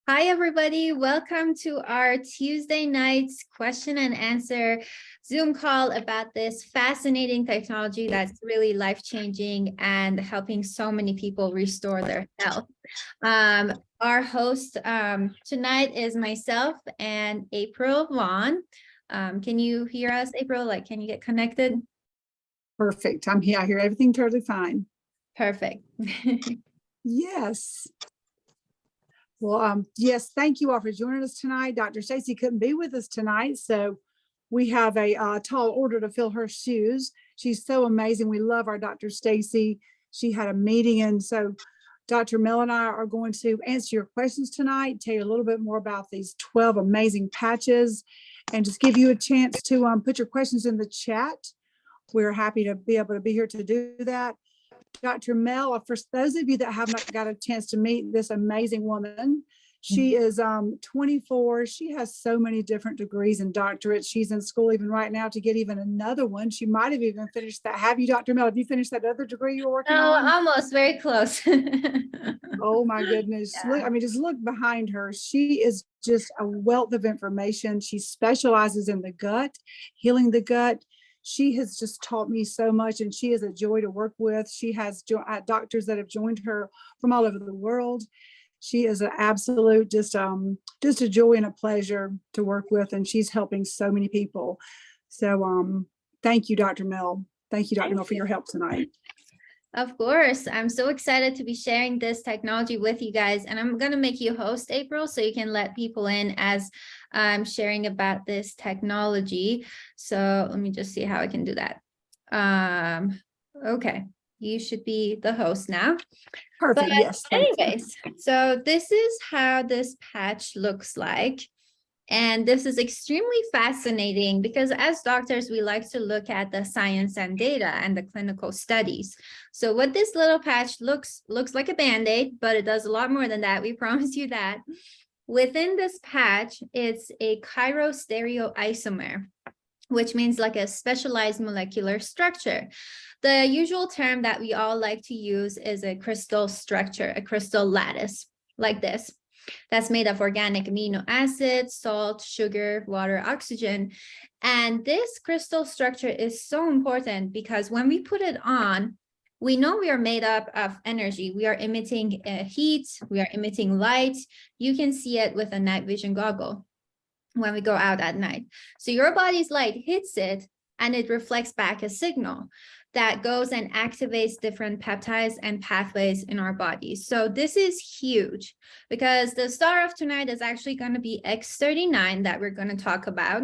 Hi, everybody. Welcome to our Tuesday night's question and answer Zoom call about this fascinating technology that's really life-changing and helping so many people restore their health. Our host tonight is myself and April Vaughn. Can you hear us, April? Can you get connected? Perfect. I'm here. I hear everything totally fine. Perfect. Yes. Well, yes, thank you all for joining us tonight. Dr. Stacy couldn't be with us tonight, so we have a tall order to fill her shoes. She's so amazing. We love our Dr. Stacy. She had a meeting, and so Dr. Mel and I are going to answer your questions tonight, tell you a little bit more about these 12 amazing patches, and just give you a chance to put your questions in the chat. We're happy to be able to be here to do that. Dr. Mel, for those of you that have not got a chance to meet this amazing woman, she is 24. She has so many different degrees and doctorates. She's in school even right now to get even another one. She might have even finished that. Have you, Dr. Mel? Have you finished that other degree you're working on? Almost, very close. Oh my goodness. Yeah. Look, just look behind her. She is just a wealth of information. She specializes in the gut, healing the gut. She has just taught me so much, and she is a joy to work with. She has doctors that have joined her from all over the world. She is an absolute, just a joy and a pleasure to work with, and she's helping so many people. So thank you, Dr. Mel. Thank you, Dr. Mel, for your help tonight. Of course. I'm so excited to be sharing this technology with you guys. And I'm going to make you host, April, so you can let people in as I'm sharing about this technology. So let me just see how I can do that. Okay. You should be the host now. Perfect. But yes. anyways, so this is how this patch looks like. And this is extremely fascinating because as doctors, we like to look at the science and data and the clinical studies. So what this little patch looks like a Band-Aid, but it does a lot more than that. We promise you that. Within this patch, it's a chirostereoisomer, which means like a specialized molecular structure. The usual term that we all like to use is a crystal structure, a crystal lattice, like this. That's made of organic amino acids, salt, sugar, water, oxygen. And this crystal structure is so important because when we put it on, we know we are made up of energy. We are emitting heat, we are emitting light. You can see it with a night vision goggle when we go out at night. So your body's light hits it and it reflects back a signal that goes and activates different peptides and pathways in our bodies. So this is huge because the star of tonight is actually going to be X39 that we're going to talk about.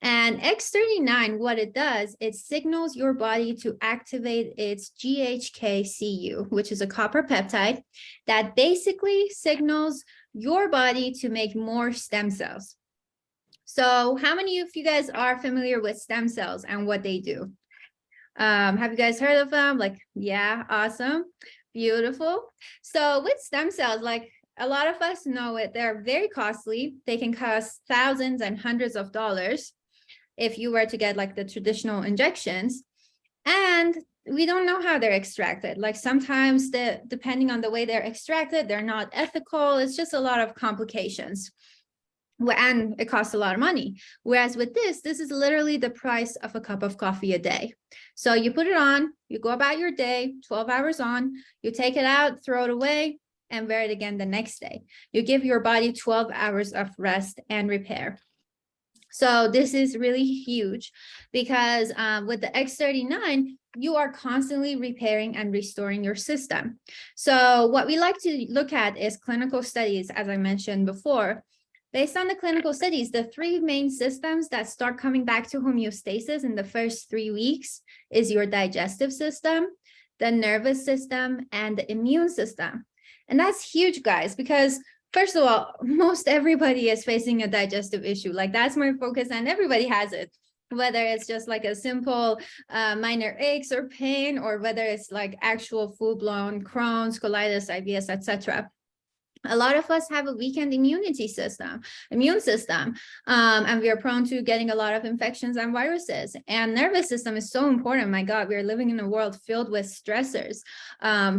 And X39, what it does, it signals your body to activate its GHK-Cu, which is a copper peptide that basically signals your body to make more stem cells. So how many of you guys are familiar with stem cells and what they do? Have you guys heard of them? Yeah, awesome, beautiful. So with stem cells, a lot of us know it, they're very costly. They can cost thousands and hundreds of dollars if you were to get the traditional injections. And we don't know how they're extracted. Sometimes depending on the way they're extracted, they're not ethical. It's just a lot of complications. And it costs a lot of money. Whereas with this is literally the price of a cup of coffee a day. So you put it on, you go about your day, 12 hours on, you take it out, throw it away, and wear it again the next day. You give your body 12 hours of rest and repair. So this is really huge because with the X39, you are constantly repairing and restoring your system. So what we like to look at is clinical studies, as I mentioned before. Based on the clinical studies, the three main systems that start coming back to homeostasis in the first 3 weeks is your digestive system, the nervous system, and the immune system. And that's huge, guys, because first of all, most everybody is facing a digestive issue. That's my focus, and everybody has it, whether it's just a simple minor aches or pain, or whether it's actual full-blown Crohn's, colitis, IBS, etc. A lot of us have a weakened immune system, and we are prone to getting a lot of infections and viruses. And nervous system is so important. My God, we are living in a world filled with stressors,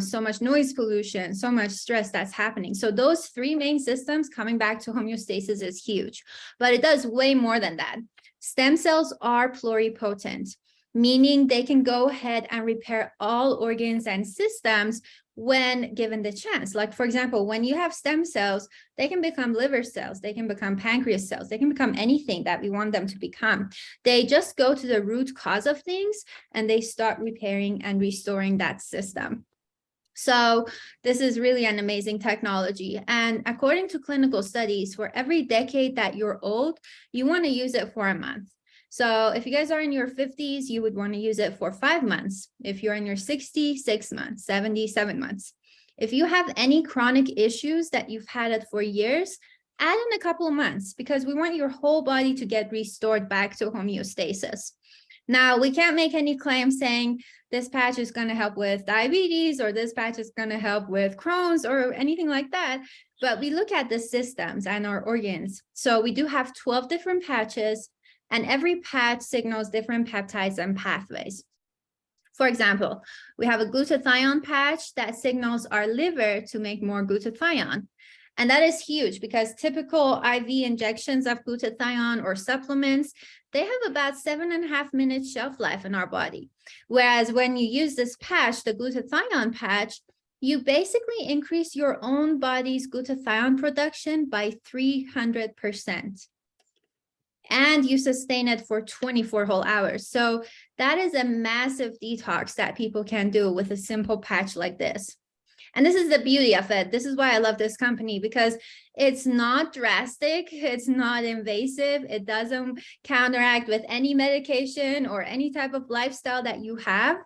so much noise pollution, so much stress that's happening. So those three main systems coming back to homeostasis is huge, but it does way more than that. Stem cells are pluripotent, meaning they can go ahead and repair all organs and systems when given the chance. Like, for example, when you have stem cells, they can become liver cells, they can become pancreas cells, they can become anything that we want them to become. They just go to the root cause of things and they start repairing and restoring that system. So this is really an amazing technology. And according to clinical studies, for every decade that you're old, you want to use it for a month. So if you guys are in your 50s, you would want to use it for 5 months. If you're in your 60s, 6 months, 70, 7 months. If you have any chronic issues that you've had it for years, add in a couple of months, because we want your whole body to get restored back to homeostasis. Now, we can't make any claims saying this patch is going to help with diabetes, or this patch is going to help with Crohn's, or anything like that. But we look at the systems and our organs. So we do have 12 different patches, and every patch signals different peptides and pathways. For example, we have a glutathione patch that signals our liver to make more glutathione. And that is huge, because typical IV injections of glutathione or supplements, they have about 7.5 minutes shelf life in our body. Whereas when you use this patch, the glutathione patch, you basically increase your own body's glutathione production by 300%. And you sustain it for 24 whole hours. So that is a massive detox that people can do with a simple patch like this. And this is the beauty of it. This is why I love this company, because it's not drastic, it's not invasive, it doesn't counteract with any medication or any type of lifestyle that you have.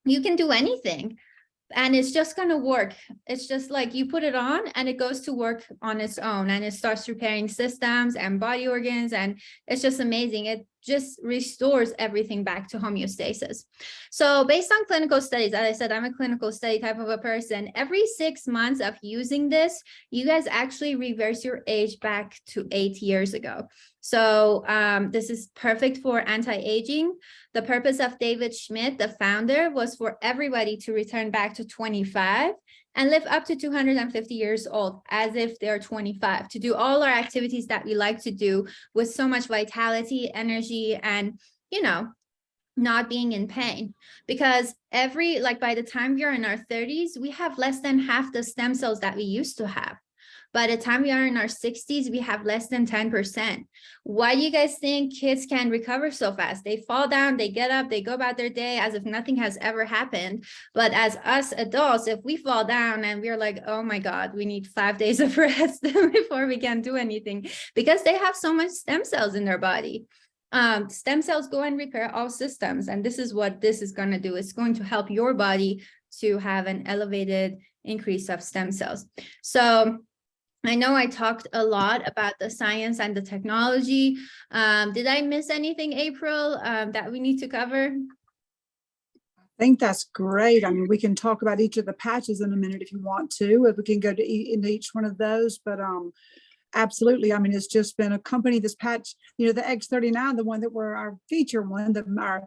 You can do anything, and it's just going to work. It's just like you put it on and it goes to work on its own, and it starts repairing systems and body organs, and it's just amazing. It just restores everything back to homeostasis. So based on clinical studies, as I said, I'm a clinical study type of a person. Every 6 months of using this, you guys actually reverse your age back to 8 years ago. So this is perfect for anti-aging. The purpose of David Schmidt, the founder, was for everybody to return back to 25 and live up to 250 years old as if they're 25, to do all our activities that we like to do with so much vitality, energy, and, not being in pain. Because by the time we are in our 30s, we have less than half the stem cells that we used to have. By the time we are in our 60s, we have less than 10%. Why do you guys think kids can recover so fast? They fall down, they get up, they go about their day as if nothing has ever happened. But as us adults, if we fall down and we're like, oh my God, we need 5 days of rest before we can do anything, because they have so much stem cells in their body. Stem cells go and repair all systems. And this is what this is going to do. It's going to help your body to have an elevated increase of stem cells. So I know I talked a lot about the science and the technology. Did I miss anything, April, that we need to cover? I think that's great. I mean, we can talk about each of the patches in a minute if you want to, if we can go into each one of those, but absolutely. I mean, it's just been a company, this patch, the X39, the one that were our feature one, our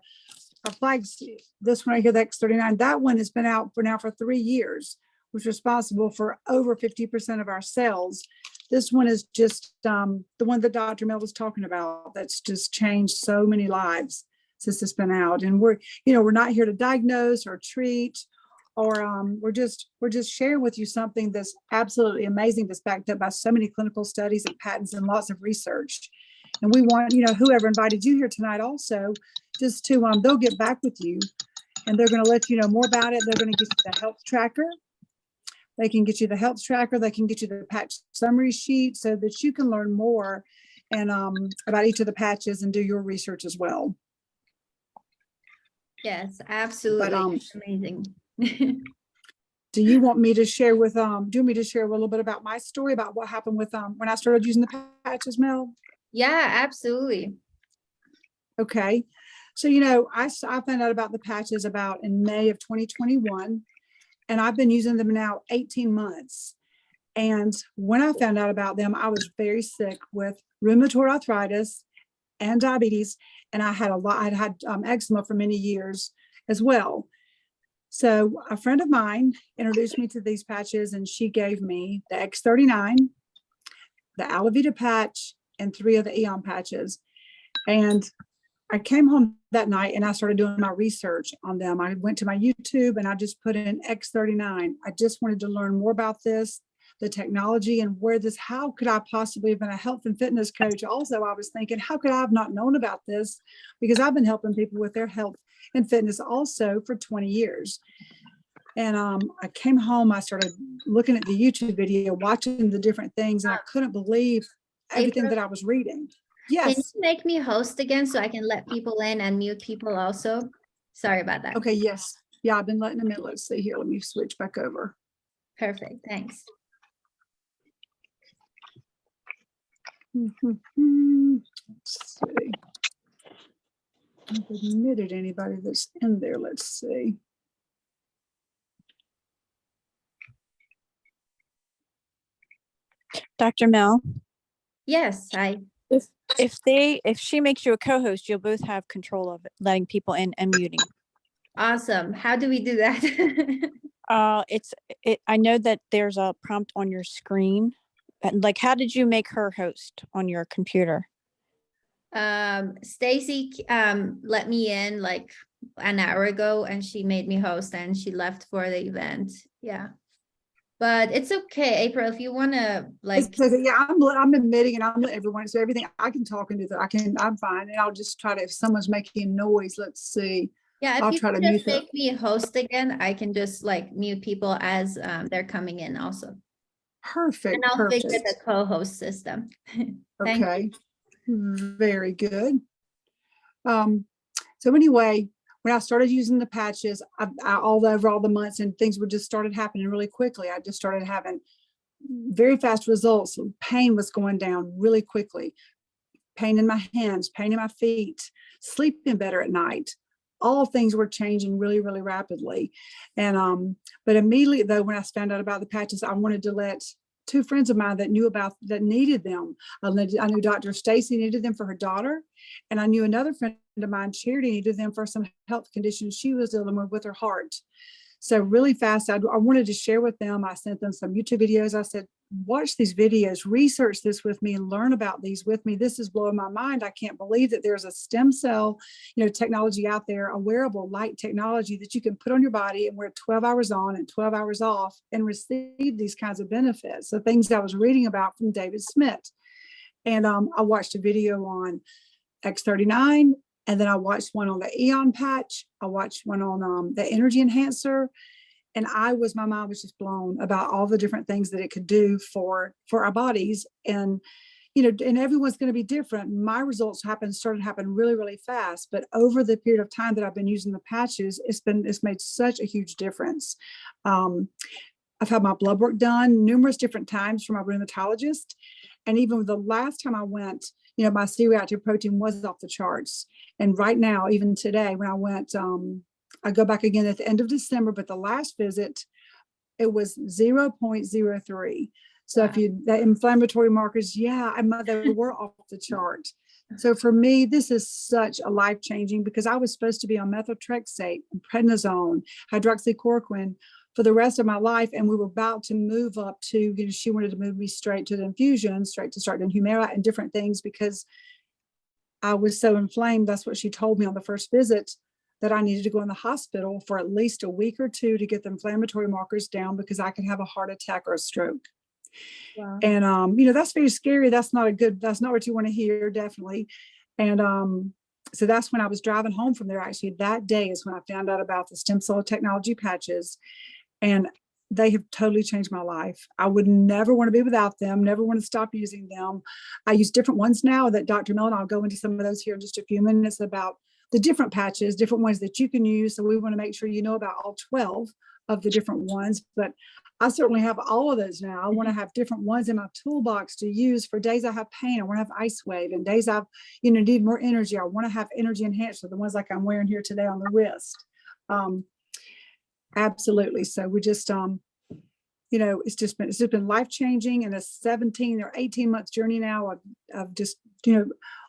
flags, this one right here, the X39, that one has been out for 3 years. Was responsible for over 50% of our sales. This one is just the one that Dr. Mel was talking about. That's just changed so many lives since it's been out. And we're not here to diagnose or treat, or we're just sharing with you something that's absolutely amazing, that's backed up by so many clinical studies and patents and lots of research. And we want, whoever invited you here tonight also, just to they'll get back with you, and they're going to let you know more about it. They're going to get you the health tracker. They can get you the health tracker. They can get you the patch summary sheet so that you can learn more and about each of the patches and do your research as well. Yes, absolutely. But, amazing. do you want me to share a little bit about my story about what happened with when I started using the patches, Mel? Yeah, absolutely. Okay. So, I found out about the patches in May of 2021. And I've been using them now 18 months. And when I found out about them, I was very sick with rheumatoid arthritis and diabetes. And I'd had eczema for many years as well. So a friend of mine introduced me to these patches, and she gave me the X39, the Alavita patch, and 3 of the Eon patches. And I came home that night and I started doing my research on them. I went to my YouTube and I just put in X39. I just wanted to learn more about this, the technology, and how could I possibly have been a health and fitness coach? Also, I was thinking, how could I have not known about this? Because I've been helping people with their health and fitness also for 20 years. And I came home, I started looking at the YouTube video, watching the different things, and I couldn't believe everything April, that I was reading. can you Yes. make me host again so I can let people in and mute people also? Sorry about that. Okay. Yes. Yeah, I've been letting them in. Let's see here. Let me switch back over. Perfect. Thanks. Let's see. I've admitted anybody that's in there. Let's see. Dr. Mel, Yes, if she makes you a co-host, you'll both have control of it, letting people in and muting. awesome. How do we do that? I know that there's a prompt on your screen. And like, how did you make her host on your computer? Stacy let me in like an hour ago and she made me host and she left for the event. Yeah. But it's okay, April, if you want to like. Yeah, I'm admitting and I'm letting everyone, so everything I can talk into that I'm fine. And I'll just try to, if someone's making noise, let's see. Yeah, if I'll you try to just mute make me a host again, I can just like mute people as they're coming in also. Perfect. And I'll figure the Perfect. co-host system. Thank you. Okay. Very good. So anyway, when I started using the patches, over all the months, and things were just started happening really quickly. I just started having very fast results. Pain was going down really quickly. Pain in my hands, pain in my feet, sleeping better at night. All things were changing really, really rapidly. And but immediately though, when I found out about the patches, I wanted to let 2 friends of mine that needed them. I knew Dr. Stacy needed them for her daughter, and I knew another friend of mine, Charity, needed them for some health conditions she was dealing with her heart. So really fast, I wanted to share with them. I sent them some YouTube videos. I said, watch these videos, research this with me, and learn about these with me. This is blowing my mind. I can't believe that there's a stem cell, technology out there, a wearable light technology that you can put on your body and wear 12 hours on and 12 hours off and receive these kinds of benefits. The things I was reading about from David Smith. And I watched a video on X39, and then I watched one on the Eon patch. I watched one on the energy enhancer. And my mind was just blown about all the different things that it could do for our bodies. And, and everyone's going to be different. My results started happening really, really fast. But over the period of time that I've been using the patches, it's made such a huge difference. I've had my blood work done numerous different times from my rheumatologist. And even the last time I went, my C-reactive protein was off the charts. And right now, even today, when I went, I go back again at the end of December, but the last visit, it was 0.03. So Wow. the inflammatory markers, they were off the chart. So for me, this is such a life-changing, because I was supposed to be on methotrexate, prednisone, hydroxychloroquine for the rest of my life. And we were about to move up to, she wanted to move me straight to the infusion, straight to start in Humira and different things, because I was so inflamed. That's what she told me on the first visit, that I needed to go in the hospital for at least a week or 2 to get the inflammatory markers down, because I could have a heart attack or a stroke. Wow. And, that's very scary. That's not what you want to hear, definitely. And so that's when I was driving home from there. Actually, that day is when I found out about the stem cell technology patches. And they have totally changed my life. I would never want to be without them, never want to stop using them. I use different ones now that Dr. Mel, and I'll go into some of those here in just a few minutes, about the different patches, different ones that you can use. So we want to make sure you know about all 12 of the different ones, but I certainly have all of those now. I want to have different ones in my toolbox to use for days I have pain. I want to have ice wave, and days I've, need more energy. I want to have energy enhancer, the ones like I'm wearing here today on the wrist. Absolutely. So we just, you know, it's just been life-changing, and a 17 or 18 months journey now of just, you know,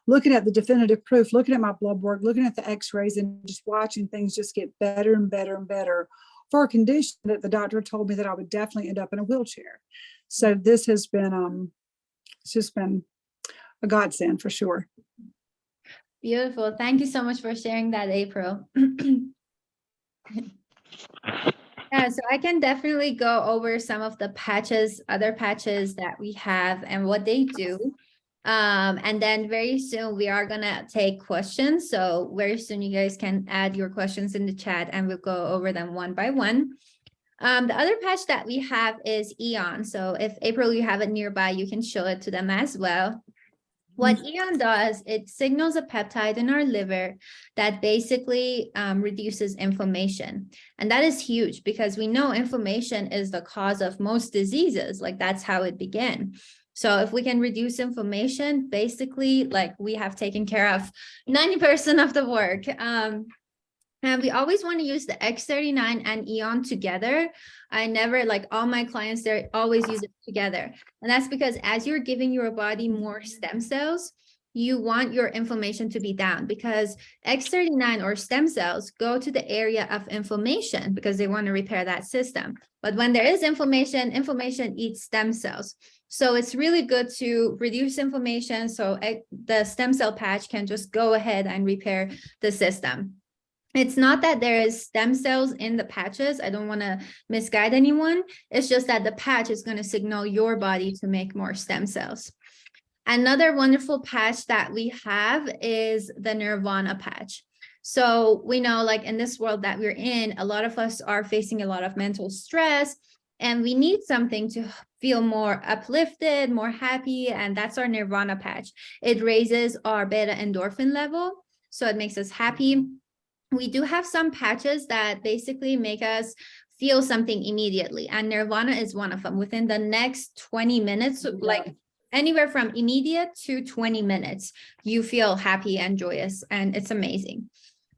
looking at the definitive proof, looking at my blood work, looking at the x-rays, and just watching things just get better and better and better for a condition that the doctor told me that I would definitely end up in a wheelchair. So this has been, it's just been a godsend for sure. Beautiful. Thank you so much for sharing that, April. Yeah, so I can definitely go over some of the patches, other patches that we have and what they do. And then very soon we are gonna take questions. So very soon you guys can add your questions in the chat and we'll go over them one by one. The other patch that we have is Eon. So if April, you have it nearby, you can show it to them as well. What Eon does, it signals a peptide in our liver that basically reduces inflammation. And that is huge because we know inflammation is the cause of most diseases. Like that's how it began. So if we can reduce inflammation, basically like we have taken care of 90% of the work. And we always want to use the X39 and Eon together. I never, like all my clients, they always use it together. And that's because as you're giving your body more stem cells, you want your inflammation to be down because X39 or stem cells go to the area of inflammation because they want to repair that system. But when there is inflammation, inflammation eats stem cells. So it's really good to reduce inflammation so the stem cell patch can just go ahead and repair the system. It's not that there is stem cells in the patches. I don't want to misguide anyone. It's just that the patch is going to signal your body to make more stem cells. Another wonderful patch that we have is the Nirvana patch. So we know like in this world that we're in, a lot of us are facing a lot of mental stress and we need something to feel more uplifted, more happy. And that's our Nirvana patch. It raises our beta endorphin level. So it makes us happy. We do have some patches that basically make us feel something immediately. And Nirvana is one of them. Within the next 20 minutes, like anywhere from immediate to 20 minutes, you feel happy and joyous, and it's amazing.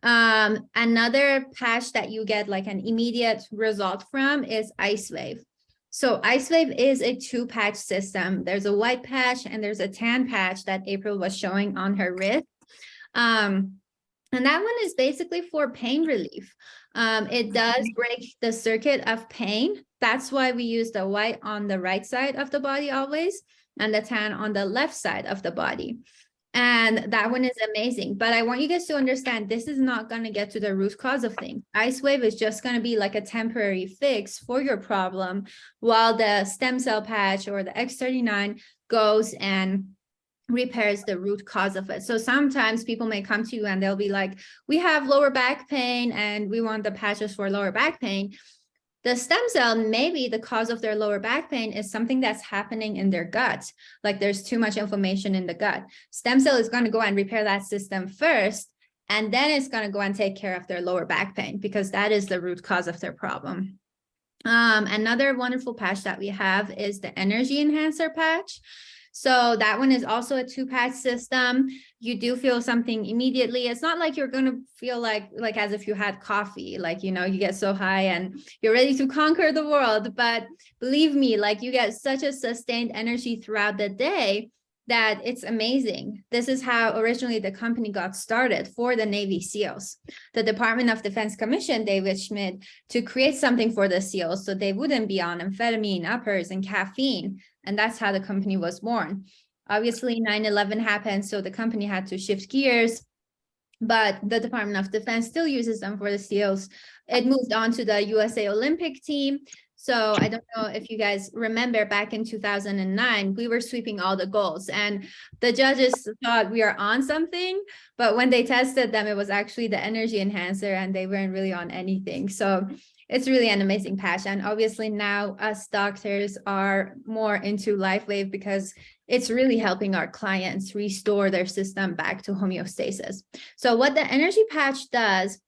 Another patch that you get like an immediate result from is Ice Wave. So Ice Wave is a 2-patch system. There's a white patch and there's a tan patch that April was showing on her wrist. And that one is basically for pain relief. It does break the circuit of pain. That's why we use the white on the right side of the body always, and the tan on the left side of the body. And that one is amazing. But I want you guys to understand, this is not going to get to the root cause of things. Ice Wave is just going to be like a temporary fix for your problem, while the stem cell patch or the X39 goes and repairs the root cause of it. So sometimes people may come to you and they'll be like, we have lower back pain and we want the patches for lower back pain. The stem cell, maybe the cause of their lower back pain is something that's happening in their gut. Like there's too much inflammation in the gut. Stem cell is going to go and repair that system first, and then it's going to go and take care of their lower back pain because that is the root cause of their problem. Another wonderful patch that we have is the Energy Enhancer patch. So that one is also a 2-patch system. You do feel something immediately. It's not like you're going to feel like as if you had coffee, like, you know, you get so high and you're ready to conquer the world. But believe me, like you get such a sustained energy throughout the day that it's amazing. This is how originally the company got started for the Navy SEALs. The Department of Defense commissioned David Schmidt to create something for the SEALs so they wouldn't be on amphetamine, uppers, and caffeine. And that's how the company was born. Obviously, 9/11 happened, so the company had to shift gears, but the Department of Defense still uses them for the SEALs. It moved on to the USA Olympic team. So I don't know if you guys remember back in 2009, we were sweeping all the goals and the judges thought we are on something, but when they tested them, it was actually the Energy Enhancer and they weren't really on anything. So it's really an amazing patch. And obviously now us doctors are more into LifeWave because it's really helping our clients restore their system back to homeostasis. So what the energy patch does,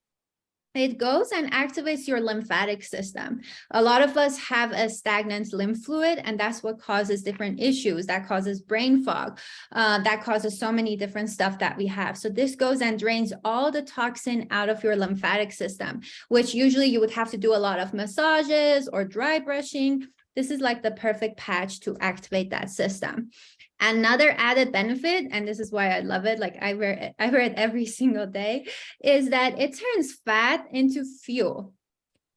it goes and activates your lymphatic system. A lot of us have a stagnant lymph fluid, and that's what causes different issues. That causes brain fog. That causes so many different stuff that we have. So this goes and drains all the toxin out of your lymphatic system, which usually you would have to do a lot of massages or dry brushing. this is like the perfect patch to activate that system. Another added benefit, and this is why I love it, like I wear it every single day, is that it turns fat into fuel.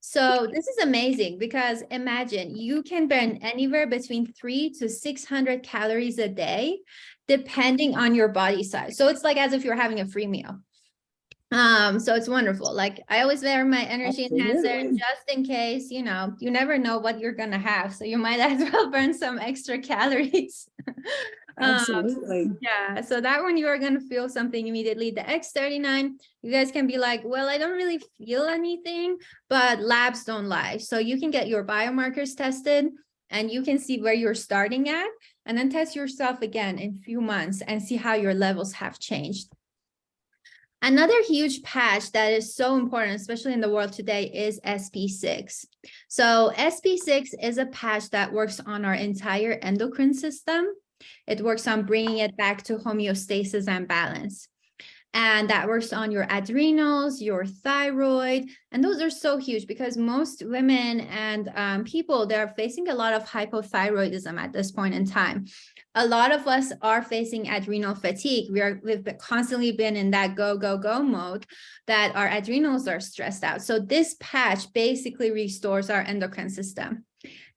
So this is amazing because imagine you can burn anywhere between 300 to 600 calories a day, depending on your body size. So it's like as if you're having a free meal. So it's wonderful. Like I always wear my energy enhancer Absolutely. just in case, you know, you never know what you're gonna have. So you might as well burn some extra calories. Absolutely. Yeah, so that one you are going to feel something immediately. The X39, you guys can be like, well, I don't really feel anything, but labs don't lie. So you can get your biomarkers tested and you can see where you're starting at and then test yourself again in a few months and see how your levels have changed. Another huge patch that is so important, especially in the world today, is SP6. So SP6 is a patch that works on our entire endocrine system. It works on bringing it back to homeostasis and balance. And that works on your adrenals, your thyroid. And those are so huge because most women and people, they're facing a lot of hypothyroidism at this point in time. A lot of us are facing adrenal fatigue. We've constantly been in that go, go, go mode that our adrenals are stressed out. So this patch basically restores our endocrine system.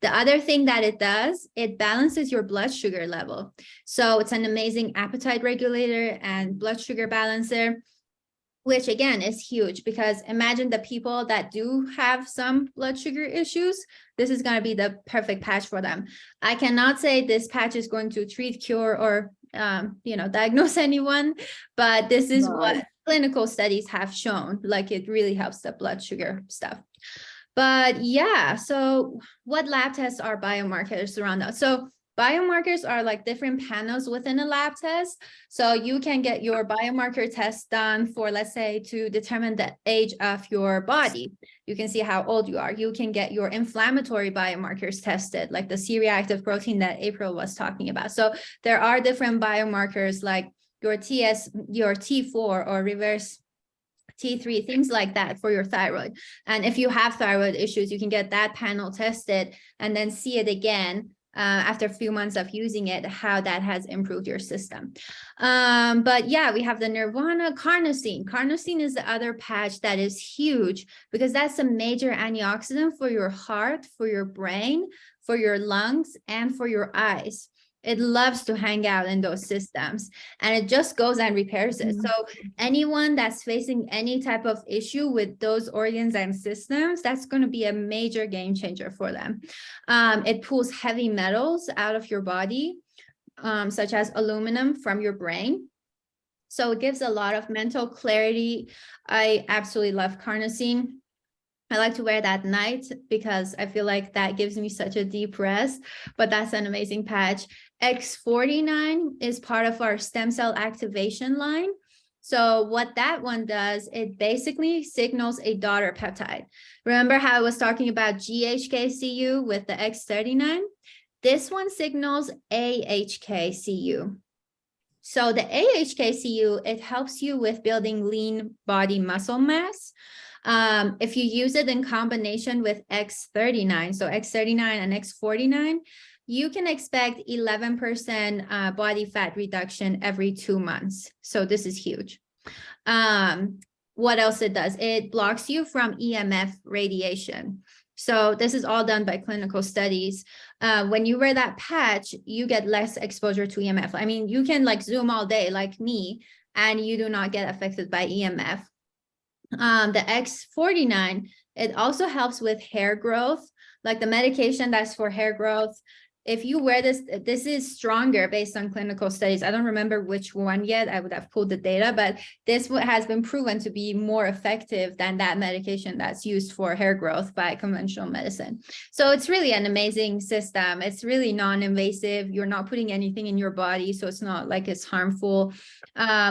The other thing that it does, it balances your blood sugar level. So it's an amazing appetite regulator and blood sugar balancer, which again is huge because imagine the people that do have some blood sugar issues, this is going to be the perfect patch for them. I cannot say this patch is going to treat, cure, or diagnose anyone, but this is what clinical studies have shown, like it really helps the blood sugar stuff. But yeah, so what lab tests are biomarkers around that? So biomarkers are like different panels within a lab test. So you can get your biomarker test done for, let's say, to determine the age of your body. You can see how old you are. You can get your inflammatory biomarkers tested, like the C-reactive protein that April was talking about. So there are different biomarkers like your T4 or reverse T3, things like that for your thyroid. And if you have thyroid issues, you can get that panel tested and then see it again after a few months of using it, how that has improved your system. But yeah, we have the Nirvana carnosine. Carnosine is the other patch that is huge because that's a major antioxidant for your heart, for your brain, for your lungs, and for your eyes. It loves to hang out in those systems and it just goes and repairs it. So anyone that's facing any type of issue with those organs and systems, that's going to be a major game changer for them. It pulls heavy metals out of your body, such as aluminum from your brain. So it gives a lot of mental clarity. I absolutely love carnosine. I like to wear that at night because I feel like that gives me such a deep rest, but that's an amazing patch. X49 is part of our stem cell activation line. So what that one does, it basically signals a daughter peptide. Remember how I was talking about GHKCU with the X39? This one signals AHKCU. So the AHKCU, it helps you with building lean body muscle mass. If you use it in combination with X39, so X39 and X49, you can expect 11% body fat reduction every 2 months. So this is huge. What else it does? It blocks you from EMF radiation. So this is all done by clinical studies. When you wear that patch, you get less exposure to EMF. I mean, you can like Zoom all day like me, and you do not get affected by EMF. The X49, it also helps with hair growth, like the medication that's for hair growth. If you wear this, this is stronger based on clinical studies. I don't remember which one yet. I would have pulled the data, but this has been proven to be more effective than that medication that's used for hair growth by conventional medicine. So it's really an amazing system. It's really non-invasive. You're not putting anything in your body, so it's not like it's harmful.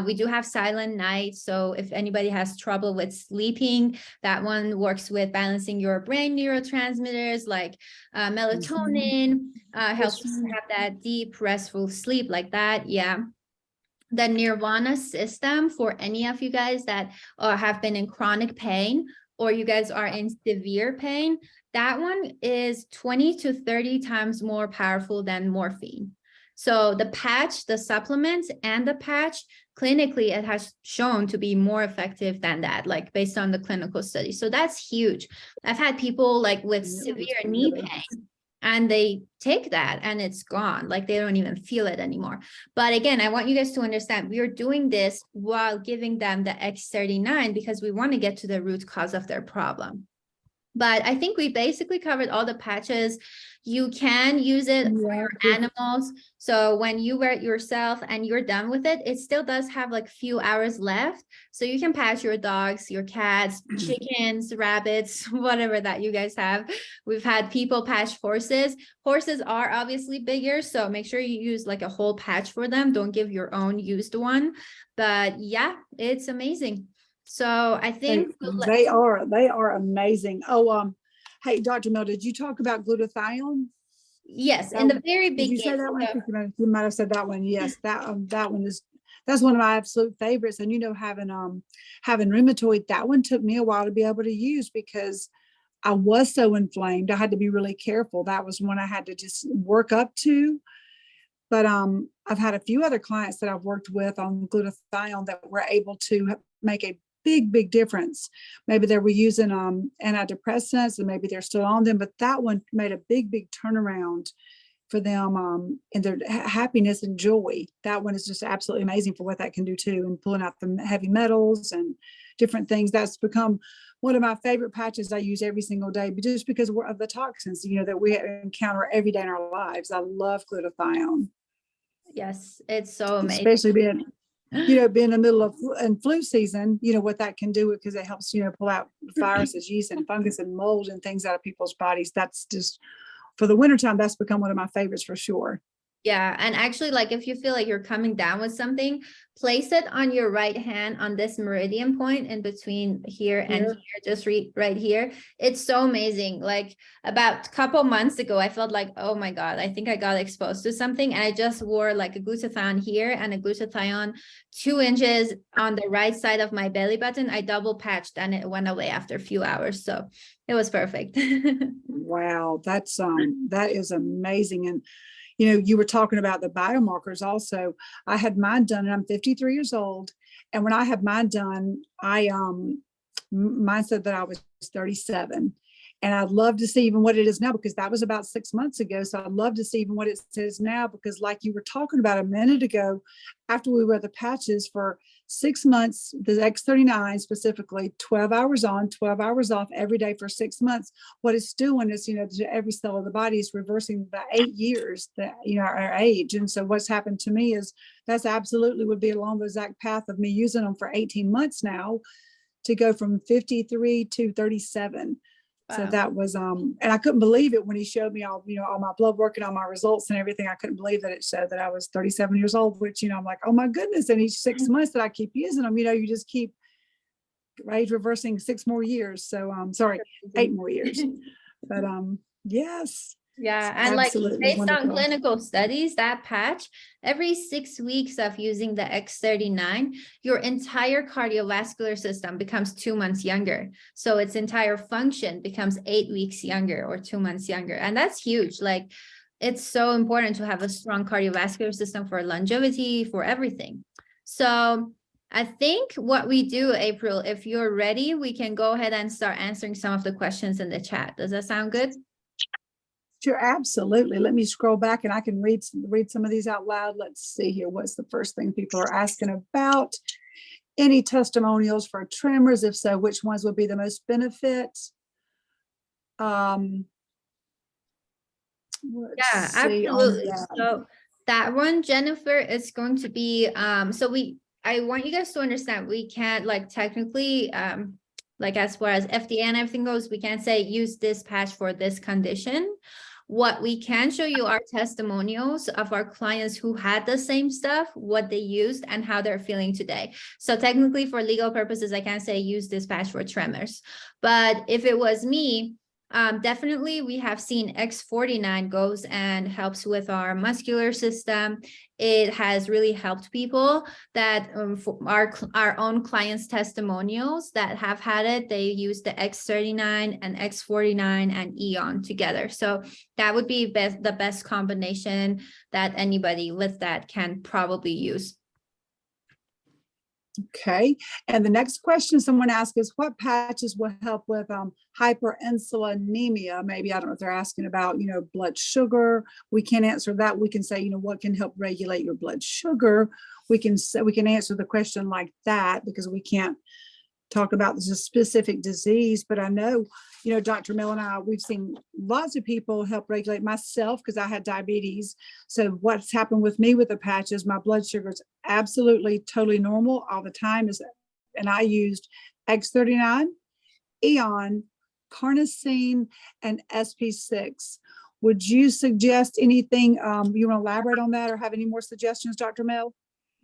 We do have silent night. So if anybody has trouble with sleeping, that one works with balancing your brain neurotransmitters like melatonin, helps you have that deep, restful sleep like that. Yeah. The Nirvana system, for any of you guys that have been in chronic pain or you guys are in severe pain, That one is 20 to 30 times more powerful than morphine. So the patch, the supplement and the patch, clinically, it has shown to be more effective than that, like based on the clinical study. So that's huge. I've had people like with severe knee pain and they take that and it's gone, like they don't even feel it anymore. But again, I want you guys to understand we are doing this while giving them the X39 because we want to get to the root cause of their problem. But I think we basically covered all the patches. You can use it for your animals. So when you wear it yourself and you're done with it, it still does have like few hours left. So you can patch your dogs, your cats, chickens, rabbits, whatever that you guys have. We've had people patch horses. Horses are obviously bigger, so make sure you use like a whole patch for them. Don't give your own used one. But yeah, it's amazing. So I think they are amazing. Oh, hey, Dr. Mel, did you talk about glutathione? yes, in the very Did you say beginning. that one? I think you might have said that one. Yes, that one that's one of my absolute favorites. And having rheumatoid, that one took me a while to be able to use because I was so inflamed. I had to be really careful. That was one I had to just work up to. But I've had a few other clients that I've worked with on glutathione that were able to make a big difference. Maybe they were using antidepressants and maybe they're still on them, but that one made a big turnaround for them in their happiness and joy. That one is just absolutely amazing for what that can do too, and pulling out the heavy metals and different things. That's become one of my favorite patches I use every single day, but just because of the toxins, that we encounter every day in our lives. I love glutathione. Yes, it's so amazing. Especially being in the middle of flu season, what that can do because it helps, pull out viruses, yeast and fungus and mold and things out of people's bodies. That's just for the wintertime, that's become one of my favorites for sure. Yeah. And actually, like if you feel like you're coming down with something, place it on your right hand on this meridian point in between here and here, just right here. It's so amazing. Like about a couple months ago, I felt like, oh my God, I think I got exposed to something. And I just wore like a glutathione here and a glutathione 2 inches on the right side of my belly button. I double patched and it went away after a few hours. So it was perfect. Wow. That is amazing. And you were talking about the biomarkers also. I had mine done and I'm 53 years old. And when I had mine done, mine said that I was 37. And I'd love to see even what it is now, because that was about 6 months ago. So I'd love to see even what it says now, because like you were talking about a minute ago, after we wear the patches for 6 months, the X39 specifically, 12 hours on, 12 hours off every day for 6 months. What it's doing is, every cell of the body is reversing the 8 years that, our age. And so what's happened to me is that's absolutely would be along the exact path of me using them for 18 months now to go from 53 to 37. Wow. So that was, and I couldn't believe it when he showed me all my blood work and all my results and everything. I couldn't believe that it showed that I was 37 years old, which, I'm like, oh my goodness. And each 6 months that I keep using them, you just keep age reversing 6 more years. So sorry, 8 more years. But yes. Yeah. And like based on clinical studies, that patch, every 6 weeks of using the X39, your entire cardiovascular system becomes 2 months younger. So its entire function becomes 8 weeks younger or 2 months younger. And that's huge. Like it's so important to have a strong cardiovascular system for longevity, for everything. So I think what we do, April, if you're ready, we can go ahead and start answering some of the questions in the chat. Does that sound good? Sure, absolutely. Let me scroll back and I can read some of these out loud. Let's see here. What's the first thing people are asking about? Any testimonials for tremors? If so, which ones would be the most benefit? Yeah, absolutely. So that one, Jennifer, is going to be, I want you guys to understand, we can't like technically, like as far as FDA and everything goes, we can't say use this patch for this condition. What we can show you are testimonials of our clients who had the same stuff, what they used and how they're feeling today. So technically for legal purposes, I can't say use this patch for tremors. But if it was me, Definitely, we have seen X49 goes and helps with our muscular system. It has really helped people that for our own clients' testimonials that have had it. They use the X39 and X49 and Eon together. So that would be the best combination that anybody with that can probably use. Okay, and the next question someone asked is what patches will help with hyperinsulinemia? Maybe, I don't know if they're asking about, blood sugar. We can't answer that. We can say, what can help regulate your blood sugar? We can answer the question like that because we can't talk about the specific disease, but I know, Dr. Mill and I, we've seen lots of people help regulate myself because I had diabetes. So what's happened with me with the patches, my blood sugar is absolutely totally normal all the time. And I used X39, Eon, carnosine, and SP6. Would you suggest anything, you want to elaborate on that or have any more suggestions, Dr. Mill?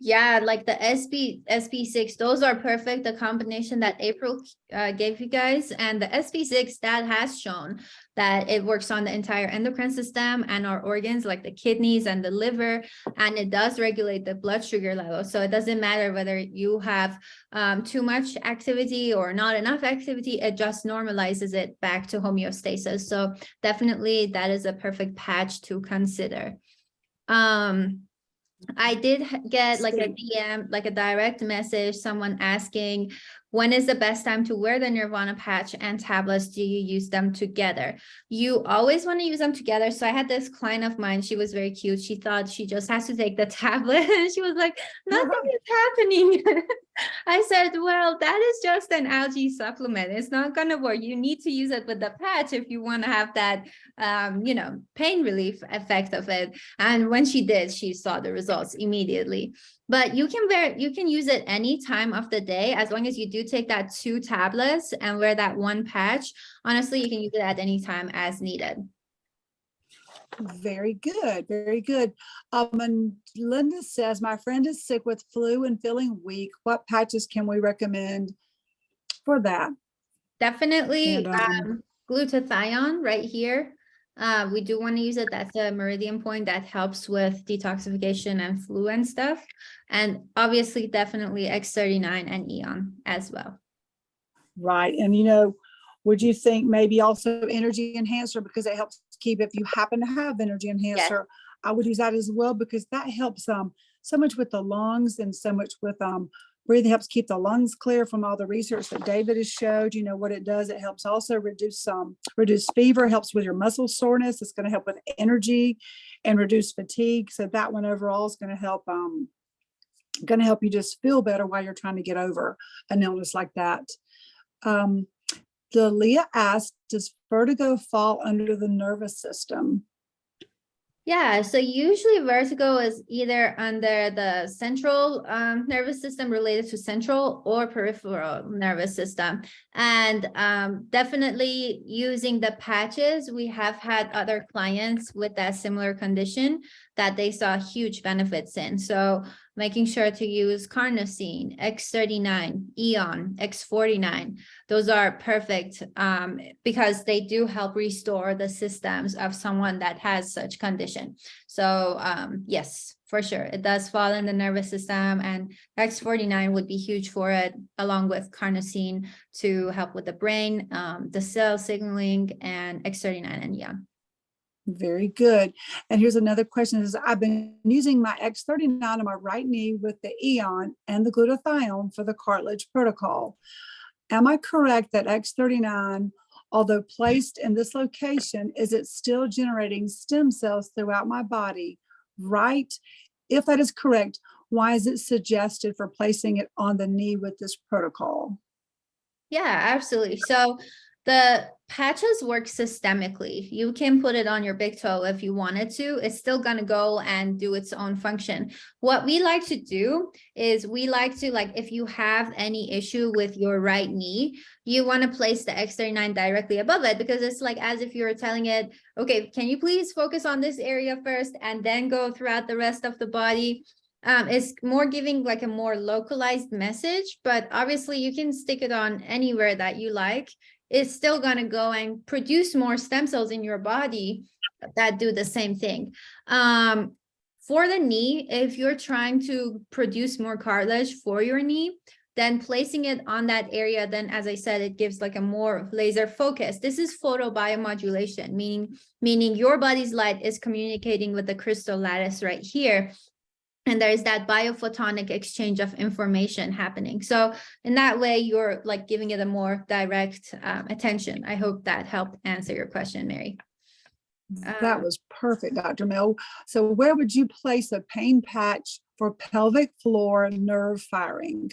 Yeah, like the SP6, those are perfect. The combination that April gave you guys, and the SP6 that has shown that it works on the entire endocrine system and our organs like the kidneys and the liver, and it does regulate the blood sugar level. So it doesn't matter whether you have too much activity or not enough activity, it just normalizes it back to homeostasis. So definitely that is a perfect patch to consider. I did get like a DM, like a direct message, someone asking, when is the best time to wear the Nirvana patch and tablets? Do you use them together? You always want to use them together. So I had this client of mine, she was very cute. She thought she just has to take the tablet and she was like, nothing is happening. I said, well, that is just an algae supplement. It's not going to work. You need to use it with the patch if you want to have that, pain relief effect of it. And when she did, she saw the results immediately. But you can use it any time of the day, as long as you do take that 2 tablets and wear that 1 patch. Honestly, you can use it at any time as needed. Very good. Very good. And Linda says, my friend is sick with flu and feeling weak. What patches can we recommend for that? Definitely And, glutathione right here. We do want to use it. That's a meridian point that helps with detoxification and flu and stuff. And obviously, definitely X39 and Eon as well. right. And, would you think maybe also energy enhancer because it helps keep, if you happen to have energy enhancer, I would use that as well because that helps so much with the lungs and so much with breathing, helps keep the lungs clear from all the research that David has showed. What it does, it helps also reduce fever, helps with your muscle soreness. It's going to help with energy and reduce fatigue. So that one overall is going to help you just feel better while you're trying to get over an illness like that. Leah asked, does vertigo fall under the nervous system? Yeah, so usually vertigo is either under the central nervous system related to central or peripheral nervous system. And definitely using the patches, we have had other clients with that similar condition that they saw huge benefits in. So making sure to use carnosine, X39, Eon, X49. Those are perfect because they do help restore the systems of someone that has such condition. So yes, for sure. It does fall in the nervous system, and X49 would be huge for it, along with carnosine to help with the brain, the cell signaling, and X39 and Eon. Very good. And here's another question is, I've been using my X39 on my right knee with the Eon and the glutathione for the cartilage protocol. Am I correct that X39, although placed in this location, is it still generating stem cells throughout my body, right? If that is correct, why is it suggested for placing it on the knee with this protocol? Yeah, absolutely. So the patches work systemically. You can put it on your big toe if you wanted to. It's still going to go and do its own function. What we like to do is we like to, if you have any issue with your right knee, you want to place the X39 directly above it, because it's like as if you're telling it, okay, can you please focus on this area first and then go throughout the rest of the body? It's more giving like a more localized message, but obviously you can stick it on anywhere that you like. it's still going to go and produce more stem cells in your body that do the same thing. For the knee, if you're trying to produce more cartilage for your knee, then placing it on that area, then as I said, it gives like a more laser focus. This is photobiomodulation, meaning your body's light is communicating with the crystal lattice right here. And there's that biophotonic exchange of information happening. So in that way, you're like giving it a more direct attention. I hope that helped answer your question, Mary. That was perfect, Dr. Mel. So where would you place a pain patch for pelvic floor nerve firing?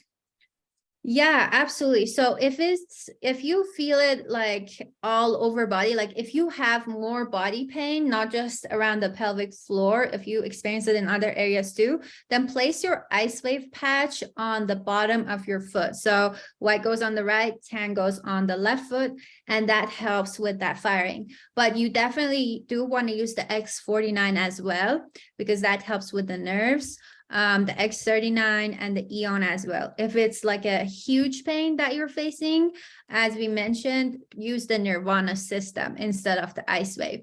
Yeah, absolutely. So if you feel it like all over body, like if you have more body pain, not just around the pelvic floor, if you experience it in other areas too, then place your ice wave patch on the bottom of your foot. So white goes on the right, tan goes on the left foot, and that helps with that firing. But you definitely do want to use the X49 as well, because that helps with the nerves. The X39 and the Eon as well. If it's like a huge pain that you're facing, as we mentioned, use the Nirvana system instead of the ice wave.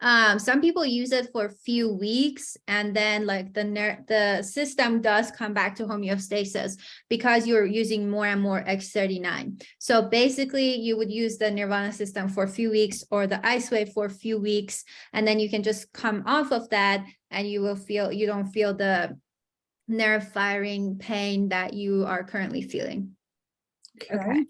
Some people use it for a few weeks, and then like the system does come back to homeostasis because you're using more and more X39. So basically you would use the Nirvana system for a few weeks or the ice wave for a few weeks, and then you can just come off of that and you don't feel the nerve firing pain that you are currently feeling. Okay.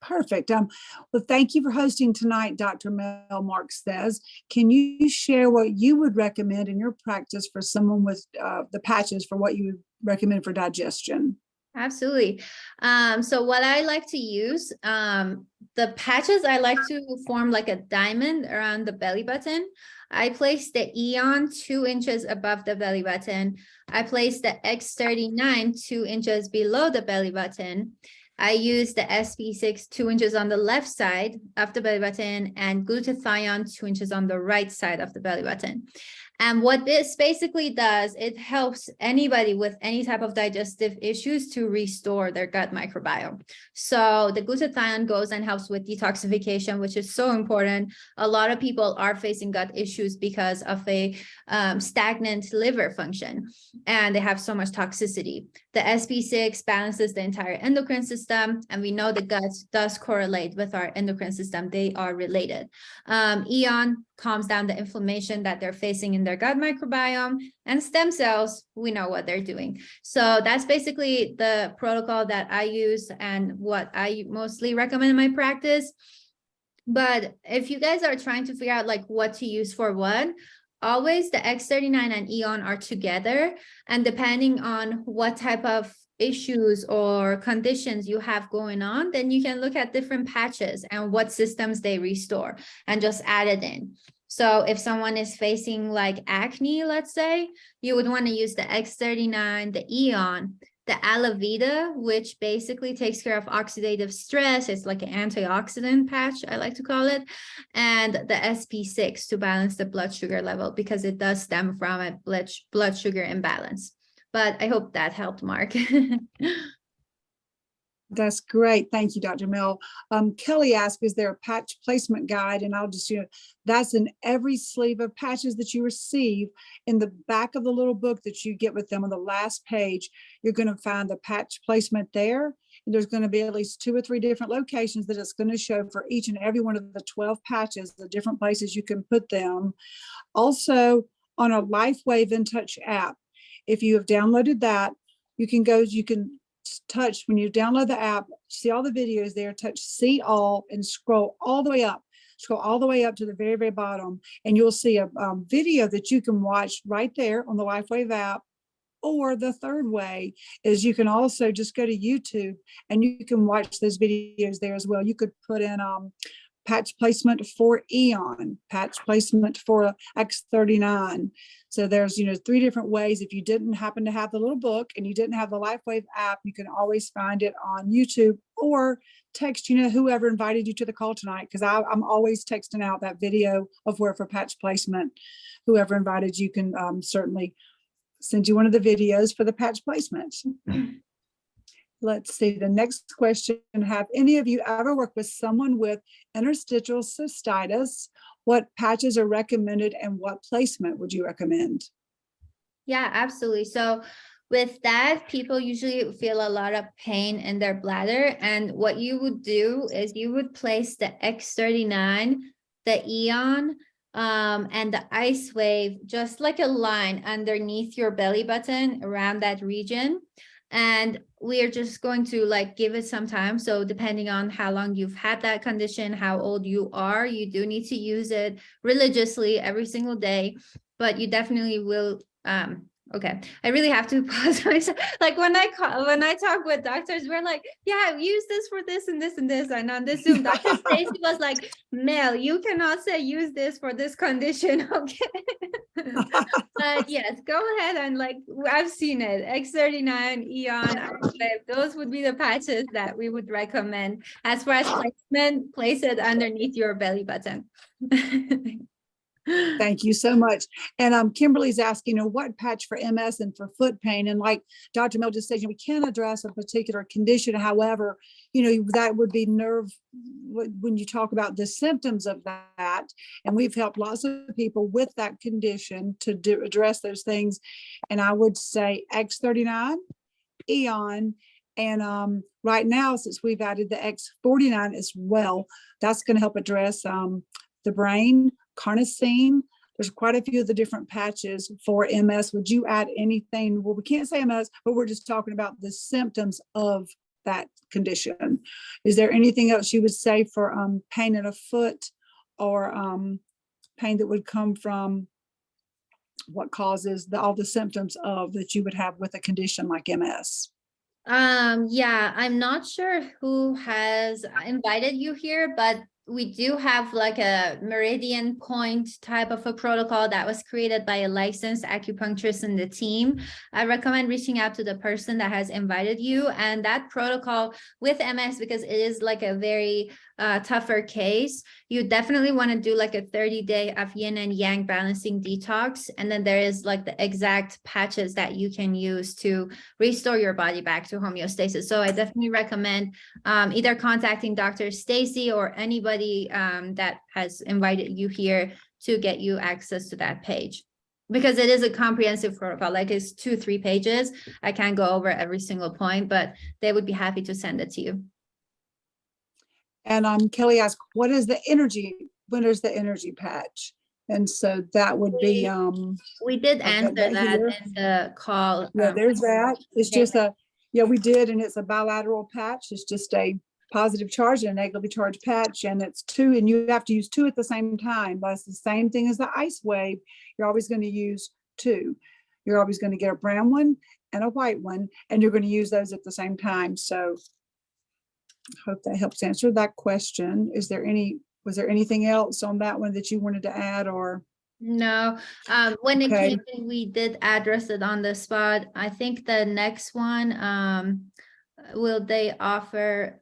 Perfect. Well, thank you for hosting tonight, Dr. Mel. Mark says, can you share what you would recommend in your practice for someone with the patches, for what you would recommend for digestion? Absolutely. So what I like to use, the patches, I like to form like a diamond around the belly button. I place the Eon 2 inches above the belly button. I place the X39 2 inches below the belly button. I use the SP6 2 inches on the left side of the belly button and glutathione 2 inches on the right side of the belly button. And what this basically does, it helps anybody with any type of digestive issues to restore their gut microbiome. So the glutathione goes and helps with detoxification, which is so important. A lot of people are facing gut issues because of a stagnant liver function, and they have so much toxicity. The SP6 balances the entire endocrine system, and we know the gut does correlate with our endocrine system. They are related. Eon calms down the inflammation that they're facing in their gut microbiome, and stem cells, we know what they're doing. So that's basically the protocol that I use and what I mostly recommend in my practice. But if you guys are trying to figure out like what to use for what, always the X39 and Eon are together, and depending on what type of issues or conditions you have going on, then you can look at different patches and what systems they restore and just add it in. So if someone is facing like acne, let's say, you would want to use the X39, the Eon, the Alavida, which basically takes care of oxidative stress. It's like an antioxidant patch, I like to call it, and the SP6 to balance the blood sugar level, because it does stem from a blood sugar imbalance. But I hope that helped, Mark. That's great. Thank you, Dr. Mel. Kelly asked, is there a patch placement guide? And I'll just, that's in every sleeve of patches that you receive. In the back of the little book that you get with them on the last page, you're going to find the patch placement there. And there's going to be at least 2 or 3 different locations that it's going to show for each and every one of the 12 patches, the different places you can put them. Also, on a LifeWave InTouch app, if you have downloaded that, you can touch, when you download the app, see all the videos there, touch see all, and scroll all the way up to the very, very bottom, and you'll see a video that you can watch right there on the LifeWave app. Or the third way is you can also just go to YouTube and you can watch those videos there as well. You could put in patch placement for Eon, patch placement for X39. So there's, 3 different ways. If you didn't happen to have the little book and you didn't have the LifeWave app, you can always find it on YouTube or text, whoever invited you to the call tonight, because I'm always texting out that video of where for patch placement. Whoever invited you can certainly send you one of the videos for the patch placements. Let's see, the next question, have any of you ever worked with someone with interstitial cystitis? What patches are recommended and what placement would you recommend? Yeah, absolutely. So with that, people usually feel a lot of pain in their bladder. And what you would do is you would place the X39, the Eon, and the Ice Wave, just like a line underneath your belly button around that region. And we are just going to like give it some time. So depending on how long you've had that condition, how old you are, you do need to use it religiously every single day, but you definitely will okay, I really have to pause myself. Like when I talk with doctors, we're like, yeah, use this for this and this and this. And on this Zoom, Dr. Stacy was like, Mel, you cannot say use this for this condition. Okay. But yes, go ahead and like I've seen it. X39, Eon, those would be the patches that we would recommend. As far as placement, place it underneath your belly button. Thank you so much. And Kimberly's asking, what patch for MS and for foot pain? And like Dr. Mel just said, we can't address a particular condition. However, that would be nerve when you talk about the symptoms of that. And we've helped lots of people with that condition to address those things. And I would say X39, Eon, and right now, since we've added the X49 as well, that's going to help address the brain, carnosine. There's quite a few of the different patches for MS. Would you add anything? Well, we can't say MS, but we're just talking about the symptoms of that condition. Is there anything else you would say for pain in a foot or pain that would come from what causes all the symptoms of that you would have with a condition like MS? Yeah, I'm not sure who has invited you here, but we do have like a meridian point type of a protocol that was created by a licensed acupuncturist in the team. I recommend reaching out to the person that has invited you, and that protocol with MS, because it is like a very tougher case, you definitely want to do like a 30-day of yin and yang balancing detox. And then there is like the exact patches that you can use to restore your body back to homeostasis. So I definitely recommend either contacting Dr. Stacy or anybody that has invited you here to get you access to that page, because it is a comprehensive protocol. Like it's 2-3 pages. I can't go over every single point, but they would be happy to send it to you. And Kelly asked, when is the energy patch? And so that would be we did answer that in the call. Yeah, there's that. It's just we did, and it's a bilateral patch. It's just a positive charge and a negatively charged patch, and it's 2, and you have to use 2 at the same time. That's the same thing as the Ice Wave. You're always going to use 2. You're always going to get a brown one and a white one, and you're going to use those at the same time. So I hope that helps answer that question. Was there anything else on that one that you wanted to add, or? No, when it came in, we did address it on the spot. I think the next one, will they offer,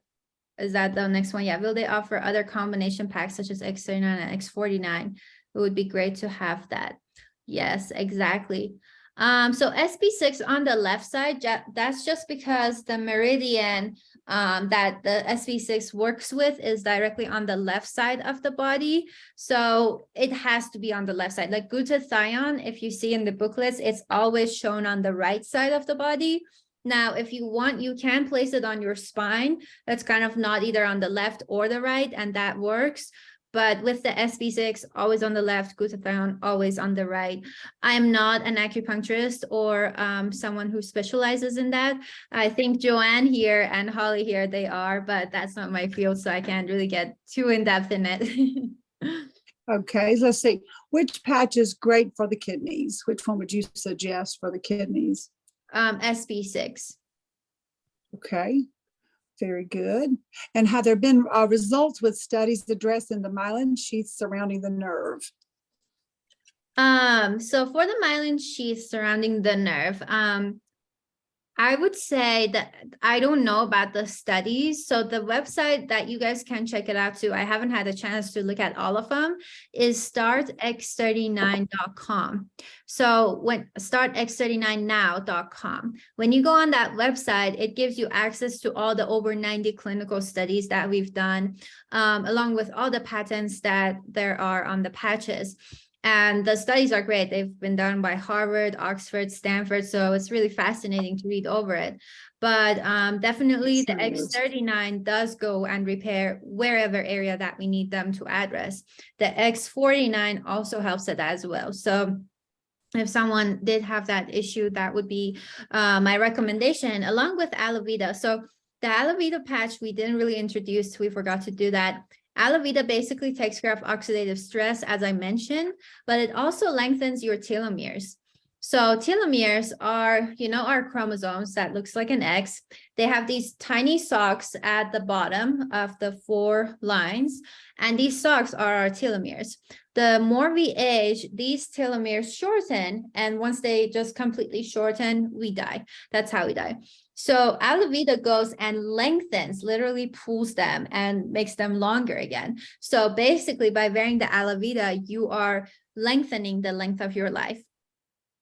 is that the next one? Yeah, will they offer other combination packs such as X39 and X49? It would be great to have that. Yes, exactly. So SB6 on the left side, that's just because the meridian that the SB6 works with is directly on the left side of the body. So it has to be on the left side. Like glutathione, if you see in the booklets, it's always shown on the right side of the body. Now, if you want, you can place it on your spine. That's kind of not either on the left or the right, and that works. But with the SB6, always on the left, glutathione, always on the right. I'm not an acupuncturist or someone who specializes in that. I think Joanne here and Holly here, they are, but that's not my field, so I can't really get too in-depth in it. Okay, let's see. Which patch is great for the kidneys? Which one would you suggest for the kidneys? SB6. Okay. Very good. And have there been results with studies addressing the myelin sheath surrounding the nerve? So for the myelin sheath surrounding the nerve, I would say that I don't know about the studies. So the website that you guys can check it out too, I haven't had a chance to look at all of them, is startx39.com. So when startx39now.com, when you go on that website, it gives you access to all the over 90 clinical studies that we've done, along with all the patents that there are on the patches. And the studies are great. They've been done by Harvard, Oxford, Stanford. So it's really fascinating to read over it. But definitely the X39 does go and repair wherever area that we need them to address. The X49 also helps it as well. So if someone did have that issue, that would be my recommendation, along with aloe vera. So the aloe vera patch, we didn't really introduce. We forgot to do that. Aloe vera basically takes care of oxidative stress, as I mentioned, but it also lengthens your telomeres. So telomeres are, our chromosomes that looks like an X. They have these tiny socks at the bottom of the 4 lines, and these socks are our telomeres. The more we age, these telomeres shorten, and once they just completely shorten, we die. That's how we die. So aloe vera goes and lengthens, literally pulls them and makes them longer again. So basically, by wearing the aloe vera, you are lengthening the length of your life.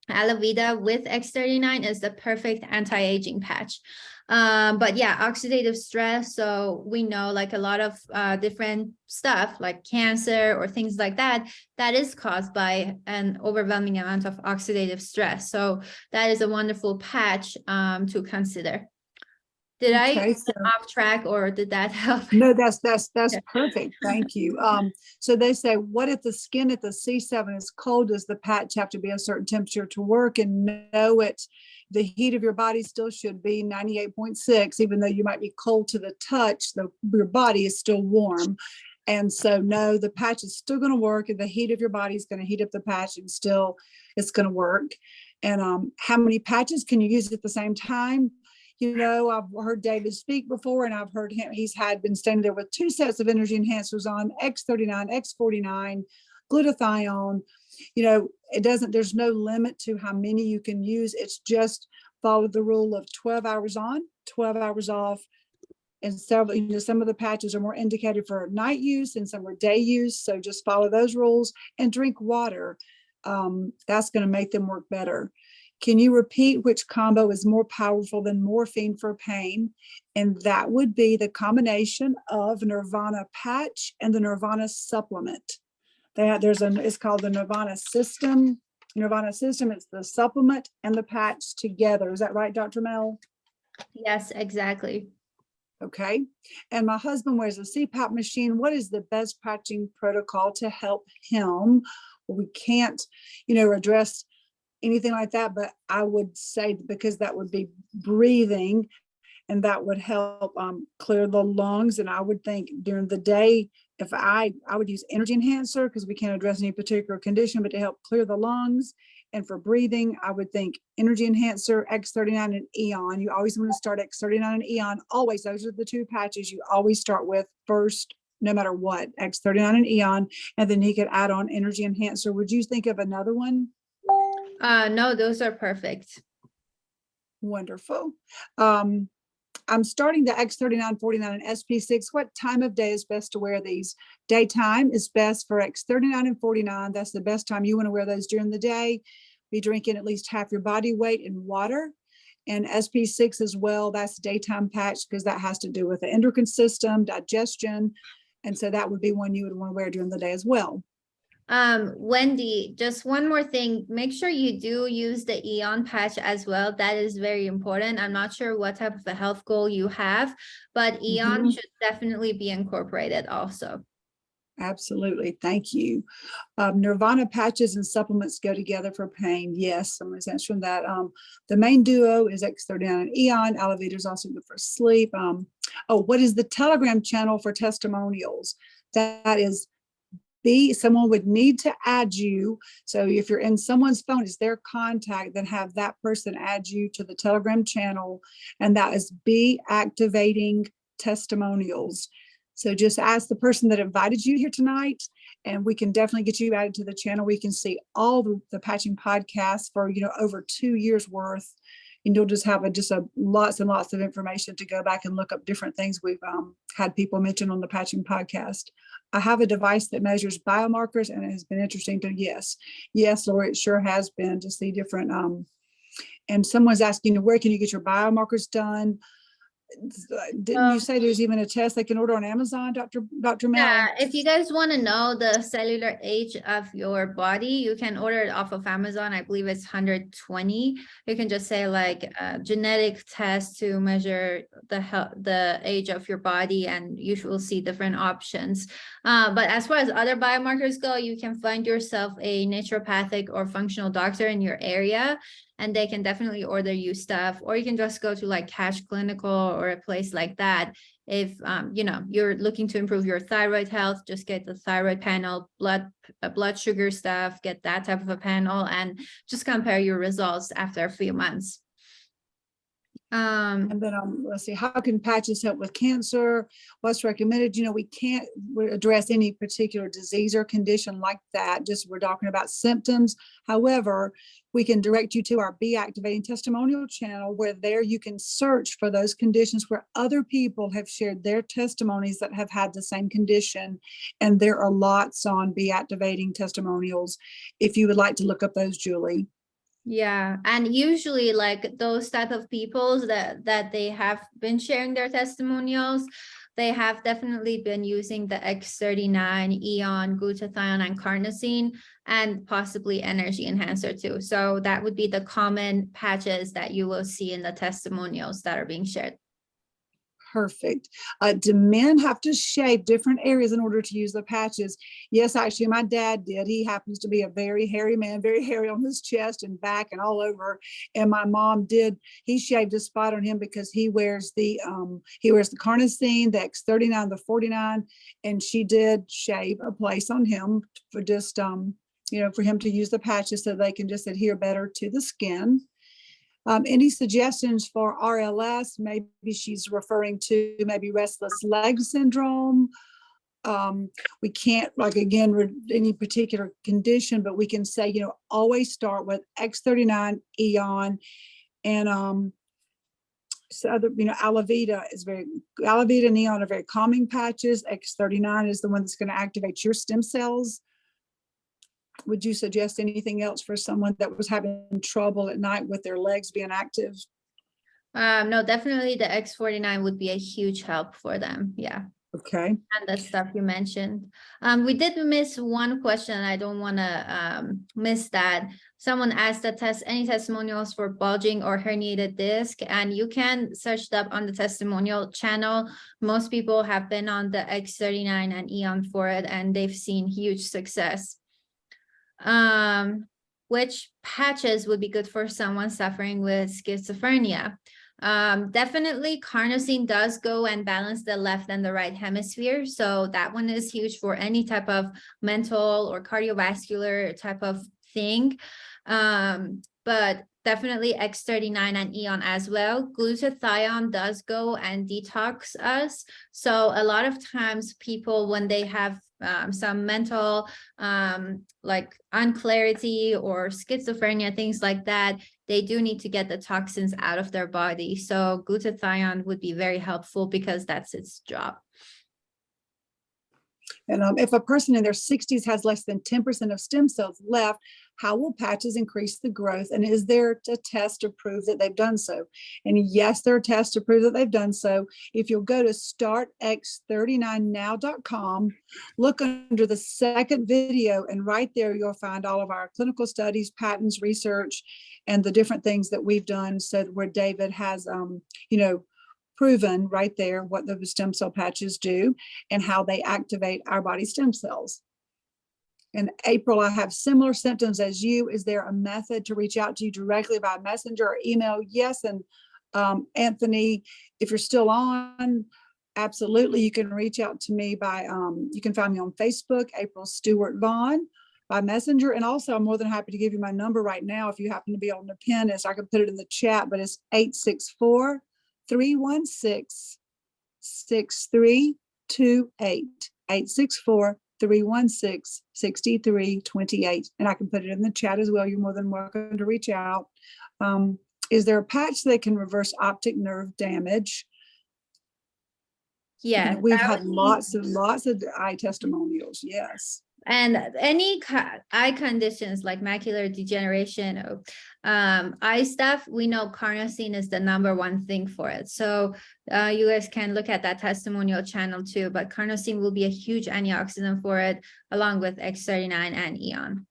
Aloe vera with X39 is the perfect anti-aging patch. But yeah, oxidative stress. So we know like a lot of different stuff like cancer or things like that, that is caused by an overwhelming amount of oxidative stress. So that is a wonderful patch to consider. Did I off track, or did that help? No, that's perfect. Thank you. So they say, what if the skin at the C7 is cold? Does the patch have to be a certain temperature to work? And no, the heat of your body still should be 98.6, even though you might be cold to the touch, your body is still warm. And so no, the patch is still going to work, and the heat of your body is going to heat up the patch, and still it's going to work. And how many patches can you use at the same time? I've heard David speak before, and I've heard him, he's been standing there with 2 sets of energy enhancers on, X39, X49, glutathione. There's no limit to how many you can use. It's just follow the rule of 12 hours on, 12 hours off. And several, some of the patches are more indicated for night use and some are day use. So just follow those rules and drink water. That's going to make them work better. Can you repeat which combo is more powerful than morphine for pain? And that would be the combination of Nirvana patch and the Nirvana supplement. It's called the Nirvana system. It's the supplement and the patch together. Is that right, Dr. Mel? Yes, exactly. Okay. And my husband wears a CPAP machine. What is the best patching protocol to help him? Well, we can't, address anything like that, but I would say, because that would be breathing, and that would help clear the lungs. And I would think during the day, if I would use energy enhancer, because we can't address any particular condition, but to help clear the lungs. And for breathing, I would think energy enhancer, X39 and Eon. You always want to start X39 and Eon. Always, those are the 2 patches you always start with first, no matter what, X39 and Eon. And then you could add on energy enhancer. Would you think of another one? No, those are perfect. Wonderful. I'm starting the X39, 49, and SP6. What time of day is best to wear these? Daytime is best for X39 and 49. That's the best time. You want to wear those during the day. Be drinking at least half your body weight in water. And SP6 as well, that's daytime patch, because that has to do with the endocrine system, digestion. And so that would be one you would want to wear during the day as well. Wendy, just one more thing. Make sure you do use the Eon patch as well. That is very important. I'm not sure what type of a health goal you have, but Eon should definitely be incorporated also. Absolutely. Thank you. Nirvana patches and supplements go together for pain. Yes, someone's answering that. The main duo is X39 and Eon. Aloe vera is also good for sleep. What is the Telegram channel for testimonials? That is someone would need to add you. So if you're in someone's phone, it's their contact, then have that person add you to the Telegram channel. And that is Be Activating Testimonials. So just ask the person that invited you here tonight, and we can definitely get you added to the channel. We can see all the patching podcasts for, over 2 years worth. and you'll just have lots and lots of information to go back and look up different things we've had people mention on the Patching podcast. I have a device that measures biomarkers, and it has been interesting to, yes, Laura, it sure has been to see different, and someone's asking, where can you get your biomarkers done? Didn't you say there's even a test they can order on Amazon, Dr. Mel? Yeah, if you guys want to know the cellular age of your body, you can order it off of Amazon. I believe it's 120. You can just say like genetic test to measure the age of your body, and you will see different options. But as far as other biomarkers go, you can find yourself a naturopathic or functional doctor in your area, and they can definitely order you stuff, or you can just go to like Cash Clinical or a place like that. If you're looking to improve your thyroid health, just get the thyroid panel, blood sugar stuff, get that type of a panel, and just compare your results after a few months. And then let's see, how can patches help with cancer? What's recommended? We can't address any particular disease or condition like that. Just we're talking about symptoms. However, we can direct you to our Be Activating Testimonial channel, where there you can search for those conditions where other people have shared their testimonies that have had the same condition. And there are lots on Be Activating Testimonials if you would like to look up those, Julie. Yeah, and usually like those type of people that they have been sharing their testimonials, they have definitely been using the X39, Eon, glutathione, and carnosine, and possibly energy enhancer too. So that would be the common patches that you will see in the testimonials that are being shared. Perfect. Do men have to shave different areas in order to use the patches? Yes, actually, my dad did. He happens to be a very hairy man, very hairy on his chest and back and all over. And my mom did. He shaved a spot on him because he wears the carnosine, the X39, the 49, and she did shave a place on him for just for him to use the patches so they can just adhere better to the skin. Any suggestions for RLS? Maybe she's referring to maybe restless leg syndrome. We can't, like, again, any particular condition, but we can say, always start with X39, Eon, and so other, Alavita and Eon are very calming patches. X39 is the one that's going to activate your stem cells. Would you suggest anything else for someone that was having trouble at night with their legs being active? No, definitely the X49 would be a huge help for them. Yeah. Okay. And the stuff you mentioned. We did miss one question. I don't want to miss that. Someone asked any testimonials for bulging or herniated disc, and you can search that on the testimonial channel. Most people have been on the X39 and Eon for it, and they've seen huge success. Which patches would be good for someone suffering with schizophrenia? Definitely carnosine does go and balance the left and the right hemisphere, so that one is huge for any type of mental or cardiovascular type of thing. But definitely X39 and Eon as well. Glutathione does go and detox us, so a lot of times people, when they have some mental like unclarity or schizophrenia, things like that, they do need to get the toxins out of their body. So glutathione would be very helpful because that's its job. And if a person in their 60s has less than 10% of stem cells left, how will patches increase the growth? And is there a test to prove that they've done so? And yes, there are tests to prove that they've done so. If you'll go to startx39now.com, look under the second video, and right there you'll find all of our clinical studies, patents, research, and the different things that we've done, so where David has, proven right there what the stem cell patches do and how they activate our body stem cells. And April, I have similar symptoms as you. Is there a method to reach out to you directly by messenger or email? Yes. And Anthony, if you're still on, absolutely, you can reach out to me by, you can find me on Facebook, April Stewart Vaughn, by messenger. And also, I'm more than happy to give you my number right now if you happen to be on the pen. I can put it in the chat, but it's 864-316-6328. 864-316-6328. And I can put it in the chat as well. You're more than welcome to reach out. Is there a patch that can reverse optic nerve damage? Yeah, And we've that had would be- lots of eye testimonials. Yes. and any eye conditions like macular degeneration or eye stuff, we know carnosine is the #1 thing for it. So you guys can look at that testimonial channel too, but carnosine will be a huge antioxidant for it, along with X39 and Eon.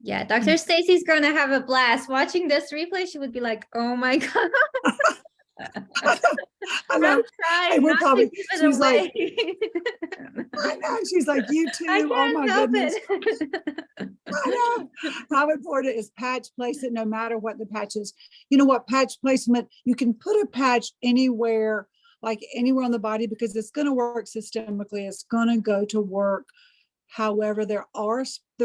Yeah, Dr. Stacy's gonna have a blast watching this replay. She would be like, "Oh my God." I know. I'm trying we're not probably- to give it she's like, away. I know. She's like, you too. I Oh my can't help goodness. it. I know. How important is patch placement no matter what the patch is? You know what, patch placement, you can put a patch anywhere, like anywhere on the body, because it's going to work systemically. It's going to go to work. However, the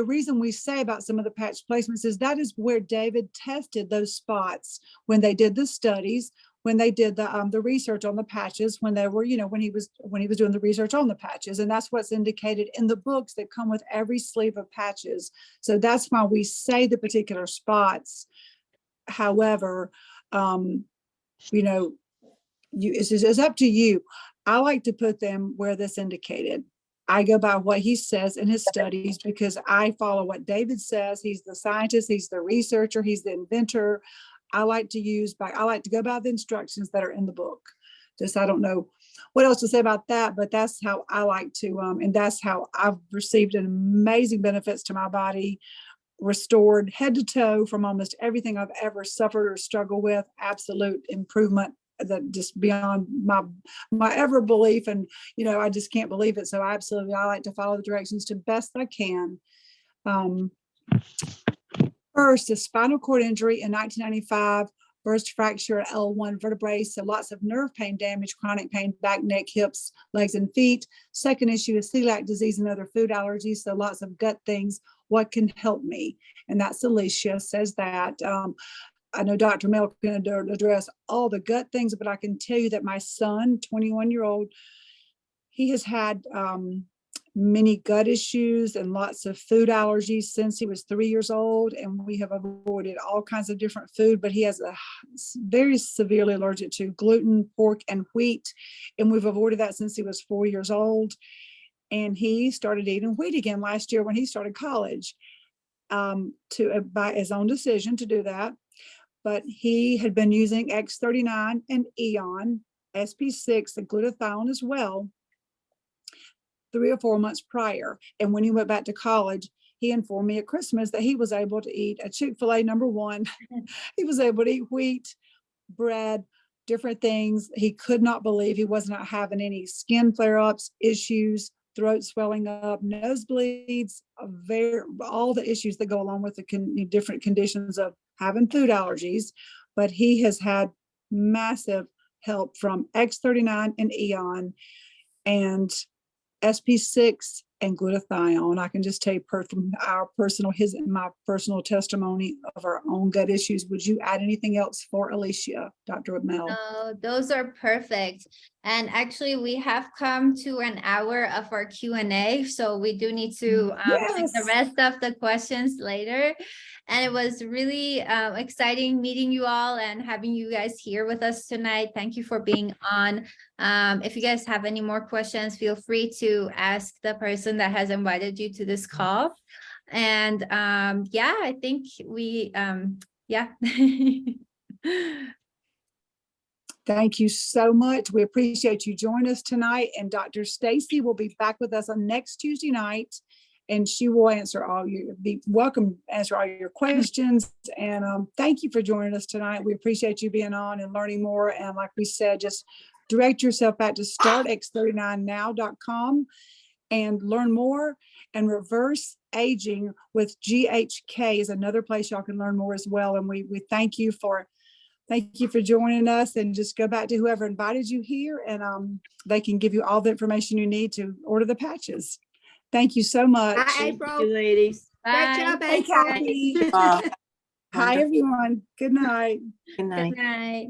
reason we say about some of the patch placements is that is where David tested those spots when they did the studies, when they did the research on the patches, when they were, when he was doing the research on the patches. And that's what's indicated in the books that come with every sleeve of patches. So that's why we say the particular spots. However, it's up to you. I like to put them where this indicated. I go by what he says in his studies because I follow what David says. He's the scientist, he's the researcher, he's the inventor. I like to go by the instructions that are in the book. I don't know what else to say about that, but that's how I like to, and that's how I've received an amazing benefits to my body, restored head to toe from almost everything I've ever suffered or struggled with, absolute improvement that just beyond my ever belief. And, I just can't believe it. So I like to follow the directions to best I can. First, a spinal cord injury in 1995, burst fracture at L1 vertebrae. So lots of nerve pain damage, chronic pain, back, neck, hips, legs, and feet. Second issue is celiac disease and other food allergies. So lots of gut things. What can help me? And that's Alicia says that. I know Dr. Mel can address all the gut things, but I can tell you that my son, 21-year-old, he has had many gut issues and lots of food allergies since he was 3 years old. And we have avoided all kinds of different food, but he has a very severely allergic to gluten, pork, and wheat. And we've avoided that since he was 4 years old. And he started eating wheat again last year when he started college, by his own decision to do that. But he had been using X39 and Eon, SP6, and glutathione as well, 3 or 4 months prior. And when he went back to college, he informed me at Christmas that he was able to eat a Chick-fil-A #1. He was able to eat wheat, bread, different things. He could not believe he was not having any skin flare-ups, issues, throat swelling up, nosebleeds, all the issues that go along with the different conditions of having food allergies. But he has had massive help from X39 and Eon and SP6 and glutathione. I can just tell you from my personal testimony of our own gut issues. Would you add anything else for Alicia, Dr. Mel? No, those are perfect. And actually, we have come to an hour of our Q&A, so we do need to take the rest of the questions later. And it was really exciting meeting you all and having you guys here with us tonight. Thank you for being on. If you guys have any more questions, feel free to ask the person that has invited you to this call. And I think we, Thank you so much. We appreciate you joining us tonight. And Dr. Stacy will be back with us on next Tuesday night, and she will answer be welcome to answer all your questions. And thank you for joining us tonight. We appreciate you being on and learning more. And like we said, just direct yourself back to startx39now.com and learn more. And reverse aging with GHK is another place y'all can learn more as well. And we thank you for joining us, and just go back to whoever invited you here, and they can give you all the information you need to order the patches. Thank you so much. Hi, April. Thank you, ladies. Bye. Great job, Hey, April. Kathy. Hi, everyone. Good night. Good night. Good night.